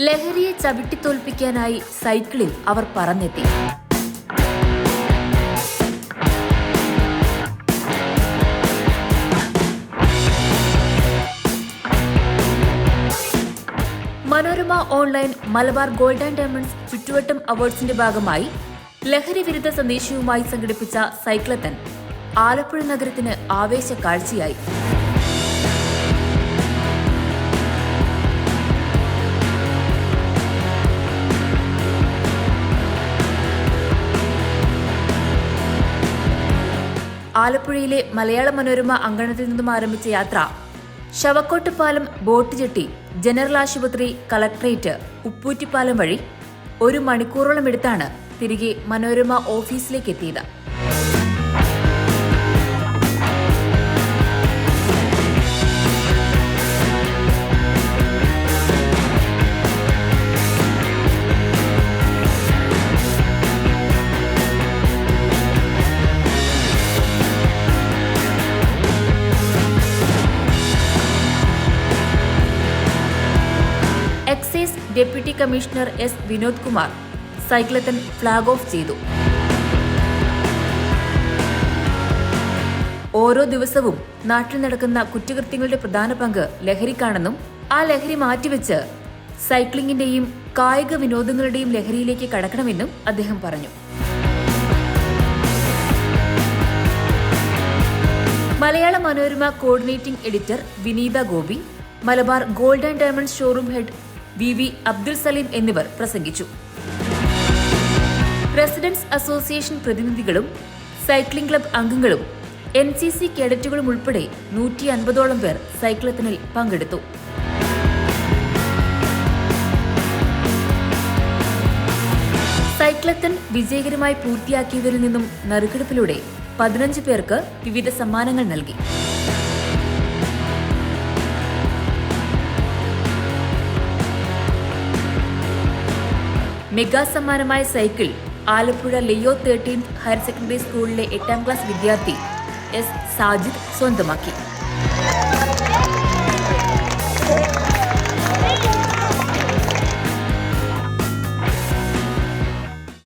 ലഹരിയെ ചവിട്ടിത്തോൽപ്പിക്കാനായി സൈക്കിളിൽ അവർ പറന്നെത്തി. Manorama online Malabar gold and diamonds ചുറ്റുവട്ടം അവാർഡ്സിന്റെ ഭാഗമായി ലഹരി വിരുദ്ധ സന്ദേശവുമായി സംഘടിപ്പിച്ച സൈക്ലത്തൺ ആലപ്പുഴ നഗരത്തിന് ആവേശ കാഴ്ചയായി. ആലപ്പുഴയിലെ മലയാള മനോരമ അങ്കണത്തിൽ നിന്നും ആരംഭിച്ച യാത്ര ശവക്കോട്ടുപാലം, ബോട്ട് ജെട്ടി, ജനറൽ ആശുപത്രി, കളക്ടറേറ്റ്, ഉപ്പൂറ്റിപ്പാലം വഴി 1 മണിക്കൂറോളം എടുത്താണ് തിരികെ മനോരമ ഓഫീസിലേക്ക് എത്തിയത്. Excise deputy commissioner S Vinod Kumar cyclothon flag off ചെയ്തു. ഓരോ ദിവസവും നാട്ടിൽ നടക്കുന്ന കുറ്റകൃത്യങ്ങളുടെ പ്രധാന പങ്ക് ലഹരിക്കാണെന്നും ആ ലഹരി മാറ്റിവെച്ച് സൈക്ലിംഗിന്റെയും കായിക വിനോദങ്ങളുടെയും ലഹരിയിലേക്ക് കടക്കണമെന്നും അദ്ദേഹം പറഞ്ഞു. Malayala Manorama coordinating editor Vineetha Gopi, Malabar gold and diamonds showroom head V Abdul Saleem എന്നിവർ പ്രസംഗിച്ചു. പ്രസിഡന്റ്സ് അസോസിയേഷൻ പ്രതിനിധികളും സൈക്ലിംഗ് ക്ലബ് അംഗങ്ങളും NCC കേഡറ്റുകളും ഉൾപ്പെടെ 150ഓളം പേർ സൈക്ലത്തണിൽ പങ്കെടുത്തു. സൈക്ലത്തൺ വിജയകരമായി പൂർത്തിയാക്കിയവരിൽ നിന്നും നറുക്കെടുപ്പിലൂടെ 15 പേർക്ക് വിവിധ സമ്മാനങ്ങൾ നൽകി. മെഗാ സമ്മാനമായ cycle Alappuzha Leo 13th higher secondary സ്കൂളിലെ 8ാം ക്ലാസ് വിദ്യാർത്ഥി S സാജിദ് സ്വന്തമാക്കി.